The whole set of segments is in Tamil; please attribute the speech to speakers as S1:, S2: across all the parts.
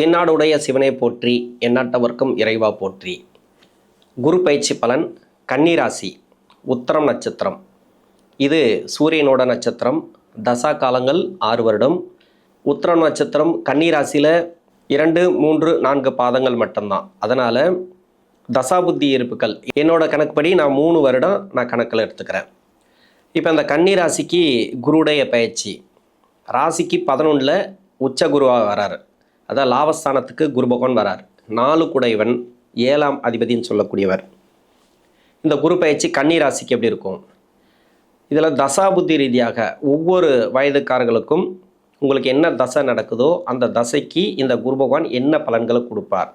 S1: தென்னாடுடைய சிவனை போற்றி, எந்நாட்டவர்க்கும் இறைவா போற்றி. குரு பயிற்சி பலன். கன்னிராசி, உத்தரம் நட்சத்திரம். இது சூரியனோட நட்சத்திரம். தசா காலங்கள் 6 வருடம். உத்தரம் நட்சத்திரம் கன்னிராசியில் 2, 3, 4 பாதங்கள் மட்டும்தான். அதனால் தசாபுத்தி இருப்புகள் என்னோட கணக்குப்படி நான் 3 வருடம் கணக்கில் எடுத்துக்கிறேன். இப்போ இந்த கன்னிராசிக்கு குருடைய பயிற்சி ராசிக்கு 11ல் உச்ச குருவாக வராரு. அதான் லாபஸ்தானத்துக்கு குரு பகவான் வரார். 4 குடைவன் 7ஆம் அதிபதினு சொல்லக்கூடியவர். இந்த குரு பயிற்சி கன்னிராசிக்கு எப்படி இருக்கும்? இதில் தசாபுத்தி ரீதியாக ஒவ்வொரு வயதுக்காரர்களுக்கும் உங்களுக்கு என்ன தசை நடக்குதோ அந்த தசைக்கு இந்த குரு பகவான் என்ன பலன்களை கொடுப்பார்.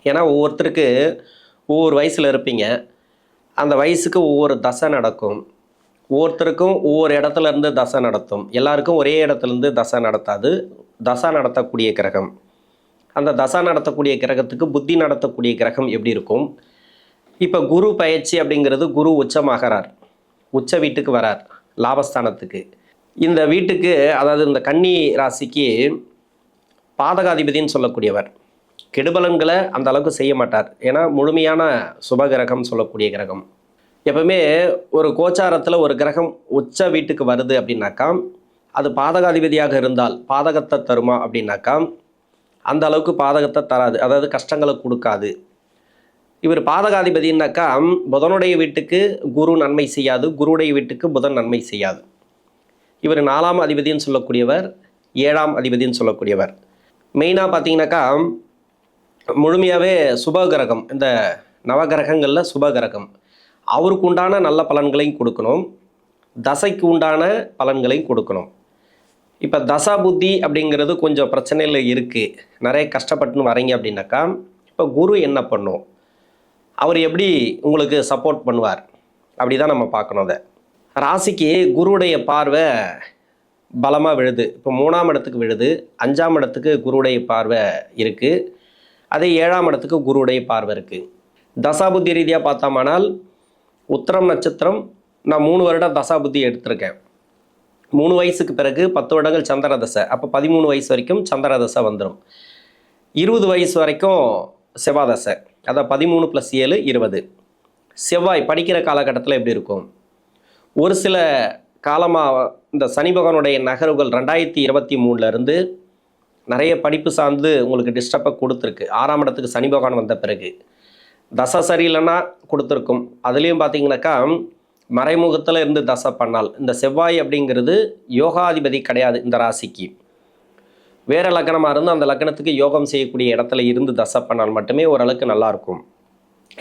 S1: ஏன்னா ஒவ்வொருத்தருக்கு ஒவ்வொரு வயசில் இருப்பீங்க. அந்த வயசுக்கு ஒவ்வொரு தசை நடக்கும். ஒவ்வொருத்தருக்கும் ஒவ்வொரு இடத்துல இருந்து தசை நடத்தும். எல்லாருக்கும் ஒரே இடத்துலேருந்து தசை நடத்தாது. தசா நடத்தக்கூடிய கிரகம், அந்த தசா நடத்தக்கூடிய கிரகத்துக்கு புத்தி நடத்தக்கூடிய கிரகம் எப்படி இருக்கும்? இப்போ குரு பயிற்சி அப்படிங்கிறது குரு உச்சமாகிறார், உச்ச வீட்டுக்கு வரார், லாபஸ்தானத்துக்கு. இந்த வீட்டுக்கு, அதாவது இந்த கன்னி ராசிக்கு பாதகாதிபதினு சொல்லக்கூடியவர். கெடுபலன்களை அந்த அளவுக்கு செய்ய மாட்டார். ஏன்னா முழுமையான சுபகிரகம் சொல்லக்கூடிய கிரகம். எப்பவுமே ஒரு கோச்சாரத்தில் ஒரு கிரகம் உச்ச வீட்டுக்கு வருது அப்படின்னாக்கா அது பாதகாதிபதியாக இருந்தால் பாதகத்தை தருமா அப்படின்னாக்கா அந்த அளவுக்கு பாதகத்தை தராது, அதாவது கஷ்டங்களை கொடுக்காது. இவர் பாதகாதிபதினாக்கா புதனுடைய வீட்டுக்கு குரு நன்மை செய்யாது, குருடைய வீட்டுக்கு புதன் நன்மை செய்யாது. இவர் 4ஆம் அதிபதினு சொல்லக்கூடியவர், 7ஆம் அதிபதினு சொல்லக்கூடியவர். மெயினாக பார்த்தீங்கன்னாக்கா முழுமையாகவே சுபகிரகம். இந்த நவகிரகங்களில் சுபகிரகம். அவருக்கு உண்டான நல்ல பலன்களையும் கொடுக்கணும், தசைக்கு உண்டான பலன்களையும் கொடுக்கணும். இப்போ தசா புத்தி அப்படிங்கிறது கொஞ்சம் பிரச்சனையில் இருக்குது, நிறைய கஷ்டப்பட்டுன்னு வரீங்க அப்படின்னாக்கா இப்போ குரு என்ன பண்ணும், அவர் எப்படி உங்களுக்கு சப்போர்ட் பண்ணுவார் அப்படி தான் நம்ம பார்க்கணும். அதை ராசிக்கு குருவுடைய பார்வை பலமாக விழுது. இப்போ 3ஆம் இடத்துக்கு விழுது, 5ஆம் இடத்துக்கு குருவுடைய பார்வை இருக்குது, அதே 7ஆம் இடத்துக்கு குருவுடைய பார்வை இருக்குது. தசாபுத்தி ரீதியாக பார்த்தாமானால் உத்தரம் நட்சத்திரம் நான் 3 வருடம் தசாபுத்தி எடுத்திருக்கேன். 3 வயசுக்கு பிறகு 10 வருடங்கள் சந்திர தசை. அப்போ 13 வயசு வரைக்கும் சந்திர தசை வந்துடும். 20 வயசு வரைக்கும் செவ்வாய் தசை. அதான் 13 + 7 20. செவ்வாய் படிக்கிற காலகட்டத்தில் எப்படி இருக்கும்? ஒரு சில காலமாக இந்த சனி பகவானுடைய நகர்வுகள் 2023 நிறைய படிப்பு சார்ந்து உங்களுக்கு டிஸ்டர்பை கொடுத்துருக்கு. 6ஆம் இடத்துக்கு சனி பகவான் வந்த பிறகு தசை சரியில்லைன்னா கொடுத்துருக்கும். அதுலேயும் பார்த்தீங்கன்னாக்கா மறைமுகத்தில் இருந்து தசை பண்ணால், இந்த செவ்வாய் அப்படிங்கிறது யோகாதிபதி கிடையாது இந்த ராசிக்கு. வேறு லக்னமாக இருந்து அந்த லக்னத்துக்கு யோகம் செய்யக்கூடிய இடத்துல இருந்து தசை பண்ணால் மட்டுமே ஓரளவுக்கு நல்லாயிருக்கும்.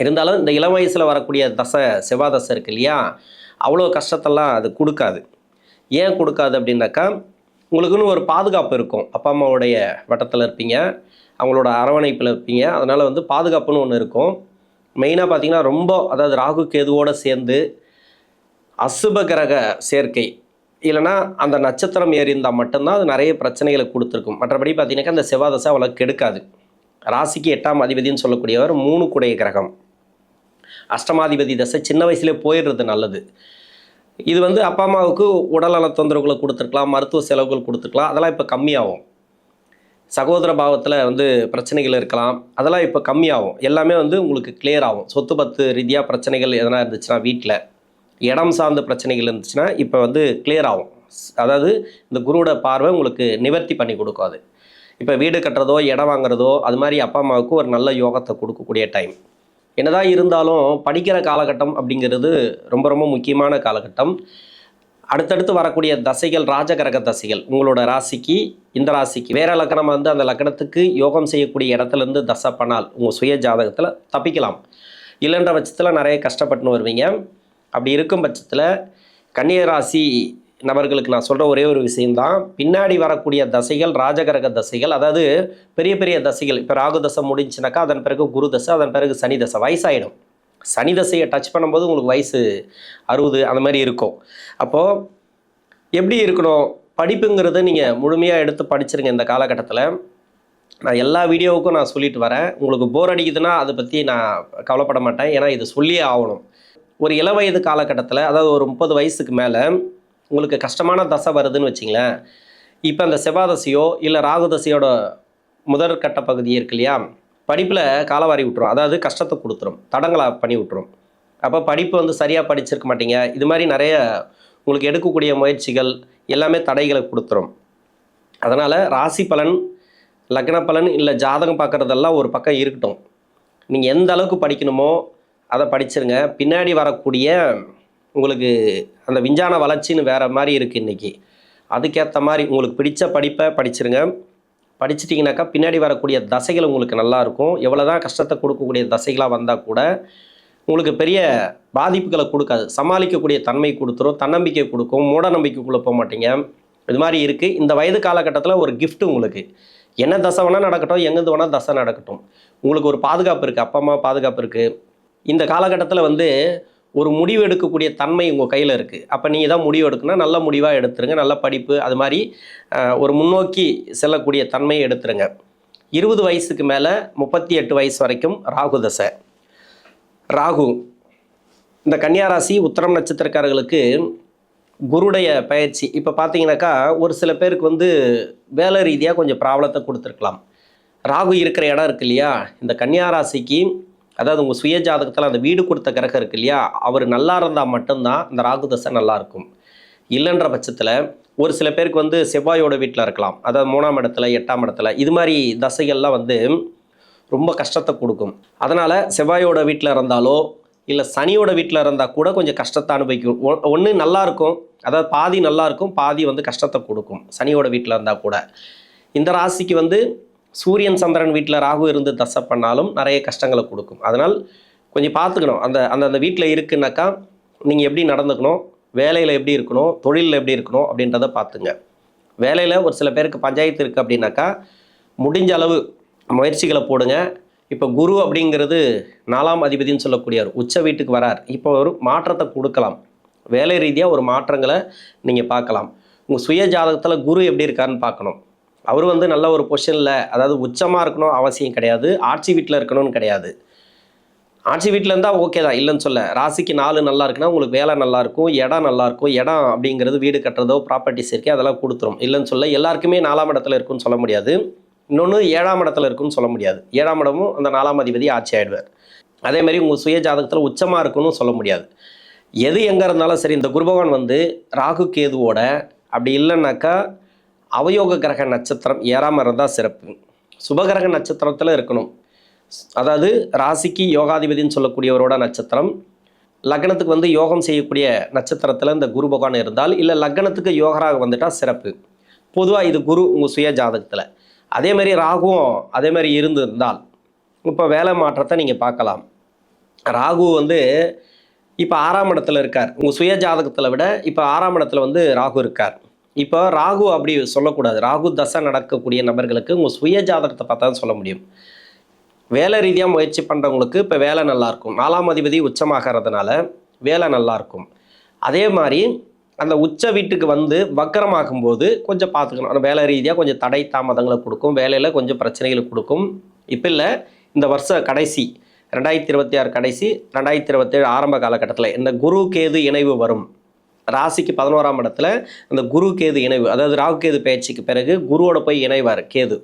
S1: இருந்தாலும் இந்த இளம் வயசில் வரக்கூடிய தசை, செவ்வாய் தசை இருக்கு இல்லையா, அவ்வளோ கஷ்டத்தெல்லாம் அது கொடுக்காது. ஏன் கொடுக்காது அப்படின்னாக்கா உங்களுக்குன்னு ஒரு பாதுகாப்பு இருக்கும். அப்பா அம்மாவுடைய வட்டத்தில் இருப்பீங்க, அவங்களோட அரவணைப்பில் இருப்பீங்க. அதனால் பாதுகாப்புன்னு ஒன்று இருக்கும். மெயினாக பார்த்தீங்கன்னா ரொம்ப, அதாவது ராகு கேதுவோடு சேர்ந்து அசுப கிரக சேர்க்கை இல்லைனா அந்த நட்சத்திரம் ஏறி இருந்தால் மட்டும்தான் அது நிறைய பிரச்சனைகளை கொடுத்துருக்கும். மற்றபடி பார்த்தீங்கன்னாக்கா அந்த செவ்வாய் தசை அவ்வளோ கெடுக்காது. ராசிக்கு 8ஆம் அதிபதினு சொல்லக்கூடியவர் 3 குடைய கிரகம். அஷ்டமாதிபதி தசை சின்ன வயசுலேயே போயிடுறது நல்லது. இது அப்பா அம்மாவுக்கு உடல்நல தொந்தரவுகளை கொடுத்துருக்கலாம், மருத்துவ செலவுகள் கொடுத்துருக்கலாம். அதெல்லாம் இப்போ கம்மியாகும். சகோதர பாவத்தில் பிரச்சனைகள் இருக்கலாம், அதெல்லாம் இப்போ கம்மியாகும். எல்லாமே உங்களுக்கு கிளியர் ஆகும். சொத்து பத்து ரீதியாக பிரச்சனைகள் எதனா இருந்துச்சுன்னா, வீட்டில் இடம் சார்ந்த பிரச்சனைகள் இருந்துச்சுன்னா இப்போ கிளியர் ஆகும். அதாவது இந்த குருவோட பார்வை உங்களுக்கு நிவர்த்தி பண்ணி கொடுக்கும். அது இப்போ வீடு கட்டுறதோ இடம் வாங்குறதோ அது மாதிரி அப்பா அம்மாவுக்கு ஒரு நல்ல யோகத்தை கொடுக்கக்கூடிய டைம். என்னதான் இருந்தாலும் படிக்கிற காலகட்டம் அப்படிங்கிறது ரொம்ப ரொம்ப முக்கியமான காலகட்டம். அடுத்தடுத்து வரக்கூடிய தசைகள் ராஜகிரக தசைகள் உங்களோட ராசிக்கு, இந்த ராசிக்கு வேறு லக்கணமாக அந்த லக்கணத்துக்கு யோகம் செய்யக்கூடிய இடத்துலேருந்து தசை பண்ணால் உங்கள் சுய ஜாதகத்தில் தப்பிக்கலாம். இல்லைன்ற பட்சத்தில் நிறைய கஷ்டப்பட்டுன்னு வருவீங்க. அப்படி இருக்கும் பட்சத்தில் கன்னிய ராசி நபர்களுக்கு நான் சொல்கிற ஒரே ஒரு விஷயம்தான், பின்னாடி வரக்கூடிய தசைகள் ராஜகிரக தசைகள், அதாவது பெரிய பெரிய தசைகள். இப்போ ராகு தசை முடிஞ்சுனாக்கா அதன் பிறகு குரு தசை, அதன் பிறகு சனி தசை. வயசாகிடும். சனி தசையை டச் பண்ணும்போது உங்களுக்கு வயசு 60 அந்த மாதிரி இருக்கும். அப்போது எப்படி இருக்கணும்? படிப்புங்கிறது நீங்கள் முழுமையாக எடுத்து படிச்சிருங்க. இந்த காலகட்டத்தில் நான் எல்லா வீடியோவுக்கும் நான் சொல்லிட்டு வரேன். உங்களுக்கு போர் அடிக்குதுன்னா அதை பற்றி நான் கவலைப்பட மாட்டேன். ஏன்னா இது சொல்லியே ஆகணும். ஒரு இளவயது காலகட்டத்தில், அதாவது ஒரு 30 வயசுக்கு மேலே உங்களுக்கு கஷ்டமான தசை வருதுன்னு வச்சிங்களேன். இப்போ அந்த செவ்வாய் தசையோ இல்லை ராகு தசையோட முதல் கட்ட பகுதி இருக்கு இல்லையா, படிப்பில் காலவாரி விட்டுரும். அதாவது கஷ்டத்தை கொடுத்துரும், தடங்களை பண்ணி விட்டுரும். அப்போ படிப்பு வந்து சரியாக படிச்சிருக்க மாட்டீங்க. இது மாதிரி நிறைய உங்களுக்கு எடுக்கக்கூடிய முயற்சிகள் எல்லாமே தடைகளை கொடுத்துரும். அதனால் ராசி பலன், லக்ன பலன் இல்லை ஜாதகம் பார்க்குறதெல்லாம் ஒரு பக்கம் இருக்கட்டும். நீங்கள் எந்த அளவுக்கு படிக்கணுமோ அதை படிச்சிருங்க. பின்னாடி வரக்கூடிய உங்களுக்கு அந்த விஞ்ஞான வளர்ச்சின்னு வேறு மாதிரி இருக்குது இன்றைக்கி. அதுக்கேற்ற மாதிரி உங்களுக்கு பிடித்த படிப்பை படிச்சிருங்க. படிச்சிட்டிங்கனாக்கா பின்னாடி வரக்கூடிய தசைகள் உங்களுக்கு நல்லாயிருக்கும். எவ்வளோ தான் கஷ்டத்தை கொடுக்கக்கூடிய தசைகளாக வந்தால் கூட உங்களுக்கு பெரிய பாதிப்புகளை கொடுக்காது. சமாளிக்கக்கூடிய தன்மை கொடுத்துரும், தன்னம்பிக்கை கொடுக்கும், மூட நம்பிக்கைக்குள்ளே போக மாட்டீங்க. இது மாதிரி இருக்குது. இந்த வயது காலகட்டத்தில் ஒரு கிஃப்ட்டு உங்களுக்கு. என்ன தசை வேணால் நடக்கட்டும், எங்கேருந்து வேணால் தசை நடக்கட்டும், உங்களுக்கு ஒரு பாதுகாப்பு இருக்குது, அப்பா அம்மா பாதுகாப்பு இருக்குது. இந்த காலகட்டத்தில் வந்து ஒரு முடிவு எடுக்கக்கூடிய தன்மை உங்கள் கையில் இருக்குது. அப்போ நீங்கள் தான் முடிவு எடுக்கணும், நல்ல முடிவாக எடுத்துருங்க. நல்ல படிப்பு, அது மாதிரி ஒரு முன்னோக்கி செல்லக்கூடிய தன்மையை எடுத்துருங்க. 20 வயசுக்கு மேலே 38 வயசு வரைக்கும் ராகு தசை. ராகு இந்த கன்னியாராசி உத்திரம் நட்சத்திரக்காரர்களுக்கு குருடைய பயிற்சி இப்போ பார்த்தீங்கன்னாக்கா ஒரு சில பேருக்கு வந்து வேலை ரீதியாக கொஞ்சம் ப்ராப்ளத்தை கொடுத்துருக்கலாம். ராகு இருக்கிற இடம் இருக்கு இல்லையா, இந்த கன்னியாராசிக்கு அதாவது உங்கள் சுய ஜாதகத்தில் அந்த வீடு கொடுத்த கிரகம் இருக்கு இல்லையா, அவர் நல்லா இருந்தால் மட்டும்தான் இந்த ராகு தசை நல்லாயிருக்கும். இல்லைன்ற பட்சத்தில் ஒரு சில பேருக்கு வந்து செவ்வாயோட வீட்டில் இருக்கலாம், அதாவது 3ஆம் இடத்துல 8ஆம் இடத்துல, இது மாதிரி தசைகள்லாம் வந்து ரொம்ப கஷ்டத்தை கொடுக்கும். அதனால் செவ்வாயோட வீட்டில் இருந்தாலோ இல்லை சனியோட வீட்டில் இருந்தால் கூட கொஞ்சம் கஷ்டத்தை அனுபவிக்கும். ஒன்று நல்லாயிருக்கும், அதாவது பாதி நல்லாயிருக்கும், பாதி வந்து கஷ்டத்தை கொடுக்கும் சனியோட வீட்டில் இருந்தால் கூட. இந்த ராசிக்கு வந்து சூரியன் சந்திரன் வீட்டில் ராகு இருந்து தசை பண்ணாலும் நிறைய கஷ்டங்களை கொடுக்கும். அதனால் கொஞ்சம் பார்த்துக்கணும். அந்த அந்த அந்த வீட்டில் இருக்குன்னாக்கா நீங்கள் எப்படி நடந்துக்கணும், வேலையில் எப்படி இருக்கணும், தொழிலில் எப்படி இருக்கணும் அப்படின்றத பார்த்துங்க. வேலையில் ஒரு சில பேருக்கு பஞ்சாயத்து இருக்குது அப்படின்னாக்கா முடிஞ்ச அளவு முயற்சிகளை போடுங்க. இப்போ குரு அப்படிங்கிறது 4ஆம் அதிபதினு சொல்லக்கூடியவர் உச்ச வீட்டுக்கு வரார். இப்போ ஒரு மாற்றத்தை கொடுக்கலாம், வேலை ரீதியாக ஒரு மாற்றங்களை நீங்கள் பார்க்கலாம். உங்கள் சுய ஜாதகத்தில் குரு எப்படி இருக்காருன்னு பார்க்கணும். அவர் வந்து நல்ல ஒரு பொசிஷனில், அதாவது உச்சமாக இருக்கணும் அவசியம் கிடையாது, ஆட்சி வீட்டில் இருக்கணும்னு கிடையாது. ஆட்சி வீட்டில் இருந்தால் ஓகே தான், இல்லைன்னு சொல்ல. ராசிக்கு 4 நல்லா இருக்குன்னா உங்களுக்கு வேலை நல்லாயிருக்கும், இடம் நல்லாயிருக்கும். இடம் அப்படிங்கிறது வீடு கட்டுறதோ ப்ராப்பர்ட்டிஸ் இருக்கே அதெல்லாம் கொடுத்துரும், இல்லைன்னு சொல்ல. எல்லாருக்குமே 4ஆம் இடத்துல இருக்குன்னு சொல்ல முடியாது. இன்னொன்று 7ஆம் இடத்துல இருக்குன்னு சொல்ல முடியாது. 7ஆம் இடமும் அந்த 4ஆம் அதிபதி ஆட்சி ஆகிடுவார். அதேமாதிரி உங்கள் சுய ஜாதகத்தில் உச்சமாக இருக்குன்னு சொல்ல முடியாது. எது எங்கே இருந்தாலும் சரி, இந்த குரு பகவான் வந்து ராகு கேதுவோட அப்படி இல்லைன்னாக்கா அவயோக கிரக நட்சத்திரம் ஏறாமல் இருந்தால் சிறப்பு. சுபகிரக நட்சத்திரத்தில் இருக்கணும். அதாவது ராசிக்கு யோகாதிபதினு சொல்லக்கூடியவரோட நட்சத்திரம், லக்னத்துக்கு வந்து யோகம் செய்யக்கூடிய நட்சத்திரத்தில் இந்த குரு பகவான் இருந்தால், இல்லை லக்னத்துக்கு யோகராக வந்துட்டால் சிறப்பு. பொதுவாக இது குரு உங்கள் சுய ஜாதகத்தில். அதேமாதிரி ராகுவும் அதேமாதிரி இருந்திருந்தால் இப்போ வேலை மாற்றத்தை நீங்கள் பார்க்கலாம். ராகு வந்து இப்போ 6ஆம் இடத்துல இருக்கார். உங்கள் சுய ஜாதகத்தில் விட இப்போ 6ஆம் இடத்துல வந்து ராகு இருக்கார். இப்போ ராகு அப்படி சொல்லக்கூடாது. ராகு தசை நடக்கக்கூடிய நபர்களுக்கு உங்கள் சுய ஜாதகத்தை பார்த்தா தான் சொல்ல முடியும். வேலை ரீதியாக முயற்சி பண்ணுறவங்களுக்கு இப்போ வேலை நல்லாயிருக்கும். 4ஆம் அதிபதி உச்சமாகிறதுனால வேலை நல்லாயிருக்கும். அதே மாதிரி அந்த உச்ச வீட்டுக்கு வந்து வக்கரமாகும்போது கொஞ்சம் பார்த்துக்கணும். அந்த வேலை ரீதியாக கொஞ்சம் தடை தாமதங்களை கொடுக்கும், வேலையில் கொஞ்சம் பிரச்சனைகளை கொடுக்கும். இப்போ இல்லை, இந்த வருஷம் கடைசி 2026 கடைசி 2027 ஆரம்ப காலகட்டத்தில் இந்த குரு கேது இணைவு வரும். ராசிக்கு 11ஆம் இடத்துல அந்த குரு கேது இணைவு, அதாவது ராகு கேது பயிற்சிக்கு பிறகு குருவோட போய் இணைவார் கேது.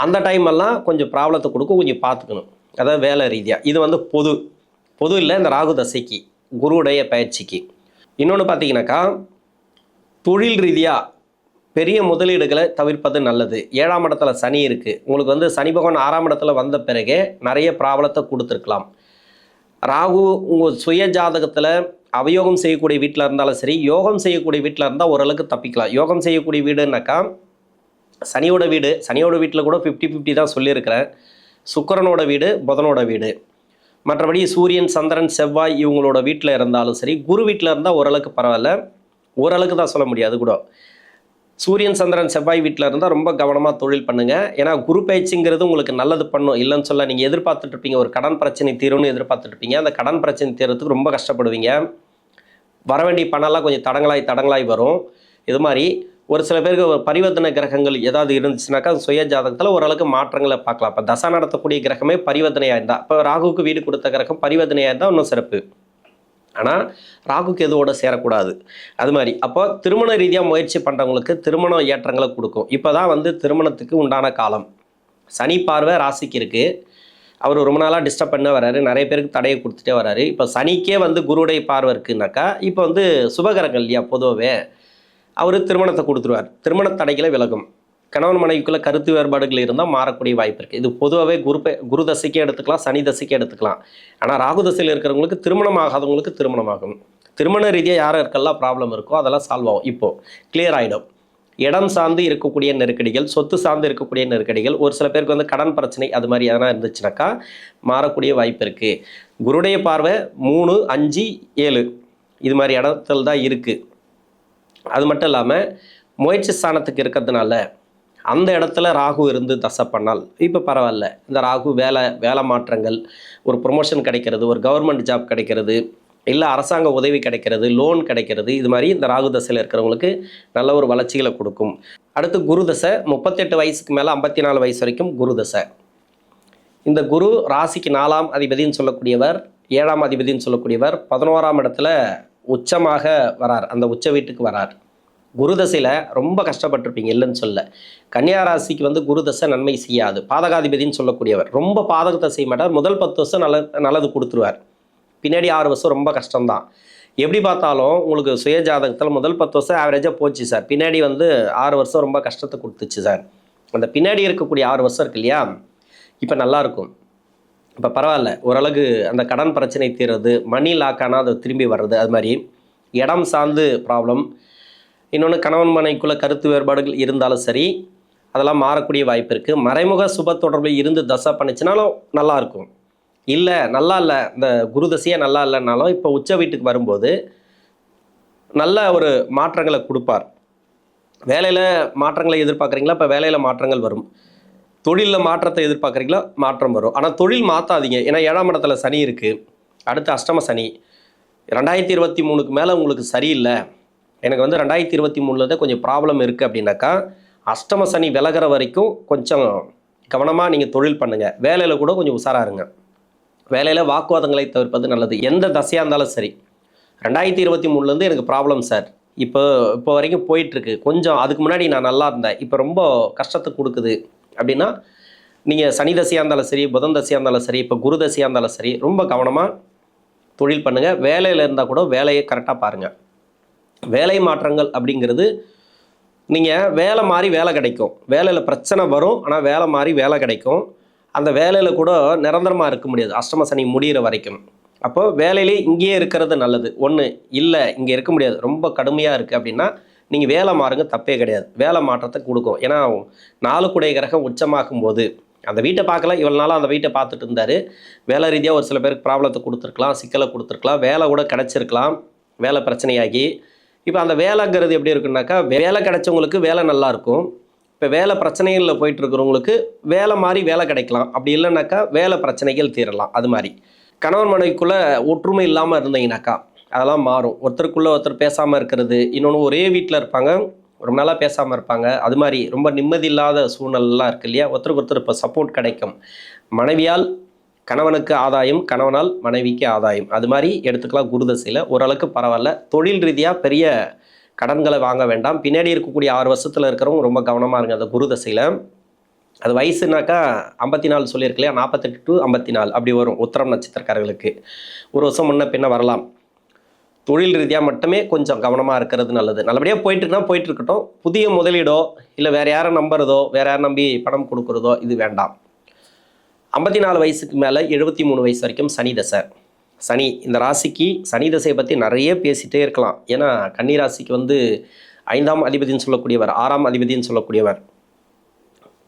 S1: அந்த டைமெல்லாம் கொஞ்சம் ப்ராப்ளத்தை கொடுக்கும், கொஞ்சம் பார்த்துக்கணும். அதாவது வேலை ரீதியாக இது வந்து பொது இல்லை, இந்த ராகு தசைக்கு குருவுடைய பயிற்சிக்கு. இன்னொன்று பார்த்தீங்கன்னாக்கா தொழில் ரீதியாக பெரிய முதலீடுகளை தவிர்ப்பது நல்லது. 7ஆம் இடத்துல சனி இருக்குது. உங்களுக்கு வந்து சனி பகவான் 6ஆம் இடத்துல வந்த பிறகே நிறைய ப்ராப்ளத்தை கொடுத்துருக்கலாம். ராகு உங்கள் சுய ஜாதகத்தில் அவயோகம் செய்யக்கூடிய வீட்டில் இருந்தாலும் சரி, யோகம் செய்யக்கூடிய வீட்டில் இருந்தால் ஓரளவுக்கு தப்பிக்கலாம். யோகம் செய்யக்கூடிய வீடுனாக்கா சனியோட வீட்டில் கூட 50-50 தான் சொல்லியிருக்கிறேன். சுக்கிரனோட வீடு, புதனோட வீடு. மற்றபடி சூரியன் சந்திரன் செவ்வாய் இவங்களோட வீட்டில் இருந்தாலும் சரி, குரு வீட்டில் இருந்தால் ஓரளவுக்கு பரவாயில்ல. ஓரளவுக்கு தான் சொல்ல முடியாது கூட. சூரியன் சந்திரன் செவ்வாய் வீட்டில் இருந்தால் ரொம்ப கவனமாக தொழில் பண்ணுங்கள். ஏன்னா குரு பயிற்சிங்கிறது உங்களுக்கு நல்லது பண்ணும், இல்லைன்னு சொல்ல. நீங்கள் எதிர்பார்த்துட்டு இருப்பீங்க, ஒரு கடன் பிரச்சனை தீரும்னு எதிர்பார்த்துட்டு இருப்பீங்க. அந்த கடன் பிரச்சனை தீர்றதுக்கு ரொம்ப கஷ்டப்படுவீங்க. வர வேண்டிய பணம்லாம் கொஞ்சம் தடங்களாய் வரும். இது மாதிரி ஒரு சில பேருக்கு ஒரு பரிவர்த்தனை கிரகங்கள் ஏதாவது இருந்துச்சுனாக்கா சுய ஜாதகத்தில் ஓரளவுக்கு மாற்றங்களை பார்க்கலாம். இப்போ தசை நடத்தக்கூடிய கிரகமே பரிவர்த்தனையாக இருந்தால், இப்போ ராகுக்கு வீடு கொடுத்த கிரகம் பரிவர்த்தனையாக இருந்தால் இன்னும் சிறப்பு. ஆனால் ராகுக்கு எதுவோட சேரக்கூடாது. அது மாதிரி அப்போ திருமண ரீதியாக முயற்சி பண்ணுறவங்களுக்கு திருமண ஏற்றங்களை கொடுக்கும். இப்போ தான் வந்து திருமணத்துக்கு உண்டான காலம். சனி பார்வை ராசிக்கு இருக்குது. அவர் ரொம்ப நாளாக டிஸ்டர்ப் பண்ண வராரு, நிறைய பேருக்கு தடையை கொடுத்துட்டே வராரு. இப்போ சனிக்கே வந்து குருடைய பார்வை இருக்குனாக்கா இப்போ வந்து சுபகரங்கள் இல்லையா, பொதுவாகவே அவர் திருமணத்தை கொடுத்துருவார். திருமண தடைகளை விலகும். கணவன் மனைவிக்குள்ள கருத்து வேறுபாடுகள் இருந்தால் மாறக்கூடிய வாய்ப்பு இருக்குது. இது பொதுவாகவே குரு தசைக்கே எடுத்துக்கலாம், சனி தசைக்கே எடுத்துக்கலாம். ஆனால் ராகு தசையில் இருக்கிறவங்களுக்கு திருமணம் ஆகாதவங்களுக்கு திருமணமாகும். திருமண ரீதியாக யார் யாருக்கெல்லாம் ப்ராப்ளம் இருக்கோ அதெல்லாம் சால்வ் ஆகும். இப்போது கிளியர் ஆகிடும். இடம் சார்ந்து இருக்கக்கூடிய நெருக்கடிகள், சொத்து சார்ந்து இருக்கக்கூடிய நெருக்கடிகள், ஒரு சில பேருக்கு வந்து கடன் பிரச்சனை அது மாதிரி எதனா இருந்துச்சுனாக்கா மாறக்கூடிய வாய்ப்பு இருக்குது. குருடைய பார்வை 3, 5, 7 இது மாதிரி இடத்துல தான் இருக்குது. அது மட்டும் இல்லாமல் முயற்சி ஸ்தானத்துக்கு இருக்கிறதுனால அந்த இடத்துல ராகு இருந்து தசை பண்ணால் இப்போ பரவாயில்ல. இந்த ராகு வேலை மாற்றங்கள், ஒரு ப்ரொமோஷன் கிடைக்கிறது, ஒரு கவர்மெண்ட் ஜாப் கிடைக்கிறது, இல்லை அரசாங்க உதவி கிடைக்கிறது, லோன் கிடைக்கிறது, இது மாதிரி இந்த ராகு தசையில் இருக்கிறவங்களுக்கு நல்ல ஒரு வளர்ச்சிகளை கொடுக்கும். அடுத்து குரு தசை 38 வயசுக்கு மேலே 54 வயசு வரைக்கும் குரு தசை. இந்த குரு ராசிக்கு 4ஆம் அதிபதினு சொல்லக்கூடியவர், 7ஆம் அதிபதினு சொல்லக்கூடியவர் 11ஆம் இடத்துல உச்சமாக வரார், அந்த உச்ச வீட்டுக்கு வரார். குரு தசையில் ரொம்ப கஷ்டப்பட்டிருப்பீங்க, இல்லைன்னு சொல்ல. கன்னியா ராசிக்கு வந்து குரு தசை நன்மை செய்யாது. பாதகாதிபதினு சொல்லக்கூடியவர் ரொம்ப பாதகத்தை செய்ய மாட்டார். முதல் 10 வருஷம் நல்லது கொடுத்துருவார். பின்னாடி 6 வருஷம் ரொம்ப கஷ்டம்தான். எப்படி பார்த்தாலும் உங்களுக்கு சுய ஜாதகத்தில் முதல் 10 வருஷம் ஆவரேஜாக போச்சு சார், பின்னாடி வந்து 6 வருஷம் ரொம்ப கஷ்டத்தை கொடுத்துச்சு சார். அந்த பின்னாடி இருக்கக்கூடிய 6 வருஷம் இருக்கு இல்லையா, இப்போ நல்லாயிருக்கும். இப்போ பரவாயில்ல, ஓரளவுக்கு அந்த கடன் பிரச்சனை தீர்றது, மணி லாக்கானால் அது திரும்பி வர்றது, அது மாதிரி இடம் சார்ந்து ப்ராப்ளம், இன்னொன்று கணவன் மனைக்குள்ளே கருத்து வேறுபாடுகள் இருந்தாலும் சரி அதெல்லாம் மாறக்கூடிய வாய்ப்பு இருக்குது. மறைமுக சுப தொடர்பு இருந்து தசை பண்ணிச்சுனாலும் நல்லாயிருக்கும். இல்லை நல்லா இல்லை, இந்த குரு தசையே நல்லா இல்லைனாலும் இப்போ உச்ச வீட்டுக்கு வரும்போது நல்ல ஒரு மாற்றங்களை கொடுப்பார். வேலையில் மாற்றங்களை எதிர்பார்க்குறீங்களா, இப்போ வேலையில் மாற்றங்கள் வரும். தொழிலில் மாற்றத்தை எதிர்பார்க்குறீங்களா, மாற்றம் வரும். ஆனால் தொழில் மாற்றாதீங்க, ஏன்னா 7ஆம் இடத்துல சனி இருக்குது. அடுத்து அஷ்டம சனி. 2023க்கு மேலே உங்களுக்கு சரியில்லை, எனக்கு வந்து 2023 தான் கொஞ்சம் ப்ராப்ளம் இருக்குது அப்படின்னாக்கா அஷ்டம சனி விலகிற வரைக்கும் கொஞ்சம் கவனமாக நீங்கள் தொழில் பண்ணுங்கள். வேலையில் கூட கொஞ்சம் உஷாராக இருங்க. வேலையில் வாக்குவாதங்களை தவிர்ப்பது நல்லது. எந்த தசையாக இருந்தாலும் சரி. 2023 எனக்கு ப்ராப்ளம் சார், இப்போ வரைக்கும் போயிட்டுருக்கு, கொஞ்சம் அதுக்கு முன்னாடி நான் நல்லா இருந்தேன், இப்போ ரொம்ப கஷ்டத்தை கொடுக்குது அப்படின்னா நீங்கள் சனி தசையாக இருந்தாலும் சரி, புதன் தசையாக இருந்தாலும் சரி, இப்போ குரு தசையாக இருந்தாலும் சரி, ரொம்ப கவனமாக தொழில் பண்ணுங்கள். வேலையில் இருந்தால் கூட வேலையை கரெக்டாக பாருங்கள். வேலை மாற்றங்கள் அப்படிங்கிறது நீங்கள் வேலை மாறி வேலை கிடைக்கும். வேலையில் பிரச்சனை வரும், ஆனால் வேலை மாறி வேலை கிடைக்கும். அந்த வேலையில் கூட நிரந்தரமாக இருக்க முடியாது அஷ்டம சனி முடிகிற வரைக்கும். அப்போ வேலையிலே இங்கேயே இருக்கிறது நல்லது. ஒன்று இல்லை இங்கே இருக்க முடியாது, ரொம்ப கடுமையாக இருக்குது அப்படின்னா நீங்கள் வேலை மாறுங்க, தப்பே கிடையாது. வேலை மாற்றத்தை கொடுக்கும். ஏன்னா 4 குடை கிரகம் உச்சமாகும் போது அந்த வீட்டை பார்க்கல, இவ்வளோ நாளாக அந்த வீட்டை பார்த்துட்டு இருந்தார். வேலை ரீதியாக ஒரு சில பேருக்கு ப்ராப்ளத்தை கொடுத்துருக்கலாம், சிக்கலை கொடுத்துருக்கலாம், வேலை கூட கிடச்சிருக்கலாம், வேலை பிரச்சனையாகி. இப்போ அந்த வேலைங்கிறது எப்படி இருக்குன்னாக்கா, வேலை கிடைச்சவங்களுக்கு வேலை நல்லாயிருக்கும். இப்போ வேலை பிரச்சனைகளில் போயிட்டுருக்கிறவங்களுக்கு வேலை மாதிரி வேலை கிடைக்கலாம். அப்படி இல்லைனாக்கா வேலை பிரச்சனைகள் தீரலாம். அது மாதிரி கணவன் மனைவிக்குள்ளே ஒற்றுமை இல்லாமல் இருந்தீங்கனாக்கா அதெல்லாம் மாறும். ஒருத்தருக்குள்ளே ஒருத்தர் பேசாமல் இருக்கிறது, இன்னொன்று ஒரே வீட்டில் இருப்பாங்க, ரொம்ப நாளாக பேசாமல் இருப்பாங்க, அது மாதிரி ரொம்ப நிம்மதி இல்லாத சூழ்நிலாம் இருக்குது இல்லையா. ஒருத்தருக்கு ஒருத்தர் இப்போ சப்போர்ட் கிடைக்கும். மனைவியால் கணவனுக்கு ஆதாயம், கணவனால் மனைவிக்கு ஆதாயம், அது மாதிரி எடுத்துக்கலாம். குரு தசையில் ஓரளவுக்கு பரவாயில்ல. தொழில் ரீதியாக பெரிய கடன்களை வாங்க வேண்டாம். பின்னாடி இருக்கக்கூடிய 6 வருஷத்தில் இருக்கிறவங்க ரொம்ப கவனமாக இருங்க அந்த குரு தசையில். அது வயசுனாக்கா 54 சொல்லியிருக்கு இல்லையா, 48 to 54 அப்படி வரும் உத்திரம் நட்சத்திரக்காரர்களுக்கு. ஒரு வருஷம் முன்ன பின்ன வரலாம். தொழில் ரீதியாக மட்டுமே கொஞ்சம் கவனமாக இருக்கிறது நல்லது. நல்லபடியாக போயிட்டுருக்குன்னா போயிட்டுருக்கட்டும். புதிய முதலீடோ இல்லை வேறு யாரை நம்புறதோ, வேறு யாரை நம்பி பணம் கொடுக்குறதோ இது வேண்டாம். 54 வயசுக்கு மேலே 73 வயசு வரைக்கும் சனி தசை. சனி இந்த ராசிக்கு சனி தசையை பற்றி நிறைய பேசிகிட்டே இருக்கலாம். ஏன்னா கன்னி ராசிக்கு வந்து 5ஆம் அதிபதினு சொல்லக்கூடியவர், 6ஆம் அதிபதினு சொல்லக்கூடியவர்,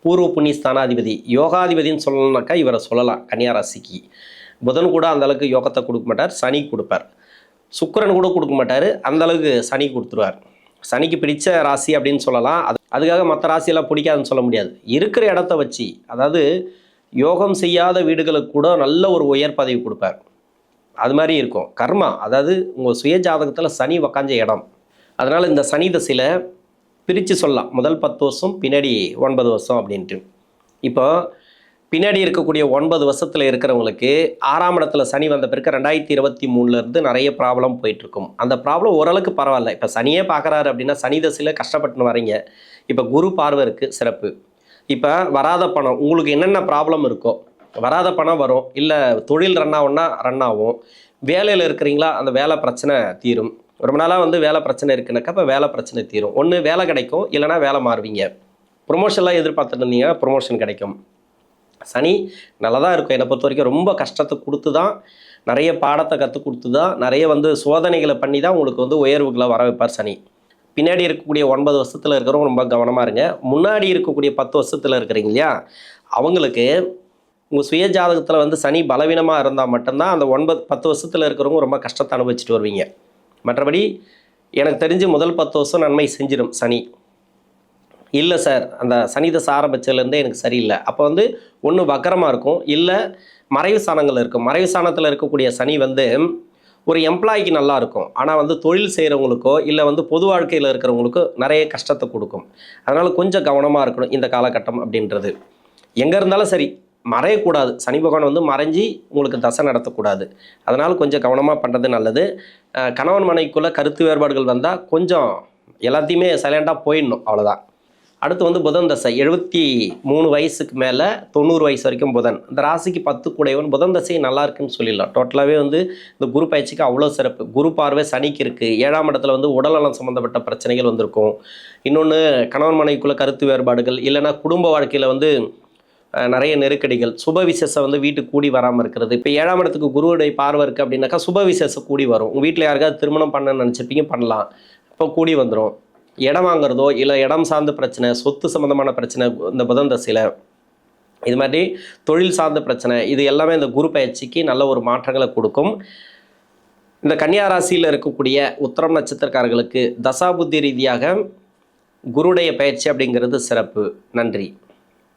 S1: பூர்வ புண்ணியஸ்தானாதிபதி, யோகாதிபதினு சொல்லணும்னாக்கா இவரை சொல்லலாம். கன்னியா ராசிக்கு புதன் கூட அந்தளவுக்கு யோகத்தை கொடுக்க மாட்டார், சனி கொடுப்பார். சுக்கிரன் கூட கொடுக்க மாட்டார், அந்தளவுக்கு சனி கொடுத்துருவார். சனிக்கு பிடிச்ச ராசி அப்படின்னு சொல்லலாம். அதுக்காக மற்ற ராசியெல்லாம் பிடிக்காதுன்னு சொல்ல முடியாது. இருக்கிற இடத்த வச்சு, அதாவது யோகம் செய்யாத வீடுகளுக்கு கூட நல்ல ஒரு உயர் பதவி கொடுப்பார். அது மாதிரி இருக்கும் கர்மா. அதாவது உங்கள் சுய ஜாதகத்தில் சனி உக்காஞ்ச இடம். அதனால் இந்த சனி தசையில் பிரித்து சொல்லலாம், முதல் 10 வருஷம், பின்னாடி 9 வருஷம் அப்படின்ட்டு. இப்போ பின்னாடி இருக்கக்கூடிய 9 வருஷத்தில் இருக்கிறவங்களுக்கு 6ஆம் இடத்துல சனி வந்த பிறகு 2023 நிறைய ப்ராப்ளம் போயிட்டுருக்கும். அந்த ப்ராப்ளம் ஓரளவுக்கு பரவாயில்ல. இப்போ சனியே பார்க்குறாரு அப்படின்னா சனி தசையில் கஷ்டப்பட்டுன்னு வரீங்க. இப்போ குரு பார்வை இருக்குது, சிறப்பு. இப்போ வராத பணம் உங்களுக்கு என்னென்ன ப்ராப்ளம் இருக்கோ, வராத பணம் வரும், இல்லை தொழில் ரன் ஆகும்னா ரன் ஆகும், வேலையில் இருக்கிறீங்களா அந்த வேலை பிரச்சனை தீரும். ரொம்ப நாளாக வந்து வேலை பிரச்சனை இருக்குனாக்கா இப்போ வேலை பிரச்சனை தீரும். ஒன்று வேலை கிடைக்கும், இல்லைனா வேலை மாறுவீங்க. ப்ரொமோஷன்லாம் எதிர்பார்த்துட்டு இருந்தீங்கன்னா ப்ரொமோஷன் கிடைக்கும். சனி நல்லா தான் இருக்கும். என்னை பொறுத்த வரைக்கும் ரொம்ப கஷ்டத்தை கொடுத்து தான், நிறைய பாடத்தை கற்றுக் கொடுத்து தான், நிறைய வந்து சோதனைகளை பண்ணி தான் உங்களுக்கு வந்து உயர்வுகளை வர வைப்பார் சனி. பின்னாடி இருக்கக்கூடிய 9 வருஷத்தில் இருக்கிறவங்க ரொம்ப கவனமாக இருங்க. முன்னாடி இருக்கக்கூடிய 10 வருஷத்தில் இருக்கிறீங்க இல்லையா, அவங்களுக்கு உங்கள் சுய ஜாதகத்தில் வந்து சனி பலவீனமாக இருந்தால் மட்டும்தான் அந்த 10 வருஷத்தில் இருக்கிறவங்க ரொம்ப கஷ்டத்தை அனுபவிச்சுட்டு வருவீங்க. மற்றபடி எனக்கு தெரிஞ்சு முதல் 10 வருஷம் நன்மை செஞ்சிடும் சனி. இல்லை சார், அந்த சனி தசை ஆரம்பிச்சதுலேருந்தே எனக்கு சரியில்லை, அப்போ வந்து ஒன்று வக்கரமாக இருக்கும், இல்லை மறைவு சாணங்கள் இருக்கும். மறைவு சாணத்தில் இருக்கக்கூடிய சனி வந்து ஒரு எம்ப்ளாய்க்கு நல்லா இருக்கும், ஆனால் வந்து தொழில் செய்கிறவங்களுக்கோ இல்லை வந்து பொது வாழ்க்கையில் இருக்கிறவங்களுக்கோ நிறைய கஷ்டத்தை கொடுக்கும். அதனால் கொஞ்சம் கவனமாக இருக்கணும் இந்த காலகட்டம் அப்படின்றது. எங்கே இருந்தாலும் சரி, மறையக்கூடாது. சனி பகவான் வந்து மறைஞ்சி உங்களுக்கு தசை நடத்தக்கூடாது. அதனால் கொஞ்சம் கவனமாக பண்ணுறது நல்லது. கணவன் மனைவிக்குள்ளே கருத்து வேறுபாடுகள் வந்தால் கொஞ்சம் எல்லாத்தையுமே சைலண்டாக போயிடணும், அவ்வளோதான். அடுத்து வந்து புதன் தசை 73 வயசுக்கு மேலே 90 வயசு வரைக்கும் புதன். இந்த ராசிக்கு 10 கூடையவன். புதன் தசை நல்லா இருக்குன்னு சொல்லிடலாம். டோட்டலாகவே வந்து இந்த குரு பயிற்சிக்கு அவ்வளோ சிறப்பு. குரு பார்வை சனிக்கு இருக்குது. 7ஆம் இடத்துல வந்து உடல்நலம் சம்மந்தப்பட்ட பிரச்சனைகள் வந்திருக்கும். இன்னொன்று கணவன் மனைவிக்குள்ளே கருத்து வேறுபாடுகள், இல்லைனா குடும்ப வாழ்க்கையில் வந்து நிறைய நெருக்கடிகள், சுப விசேஷம் வந்து வீட்டுக்கு கூடி வராமல் இருக்கிறது. இப்போ 7ஆம் இடத்துக்கு குருவுடைய பார்வை இருக்குது அப்படின்னாக்கா சுப விசேஷம் கூடி வரும். உங்கள் வீட்டில் யாருக்காவது திருமணம் பண்ணணும்னு நினச்சிருப்பீங்க, பண்ணலாம், இப்போ கூடி வந்துடும். இடம் வாங்குறதோ இல்லை இடம் சார்ந்த பிரச்சனை, சொத்து சம்மந்தமான பிரச்சனை இந்த புதன் தசையில், இது மாதிரி தொழில் சார்ந்த பிரச்சனை, இது எல்லாமே இந்த குரு பயிற்சிக்கு நல்ல ஒரு மாற்றங்களை கொடுக்கும். இந்த கன்னியா ராசியில் இருக்கக்கூடிய உத்திரம் நட்சத்திரக்காரர்களுக்கு தசாபுத்தி ரீதியாக குருடைய பயிற்சி அப்படிங்கிறது சிறப்பு. நன்றி.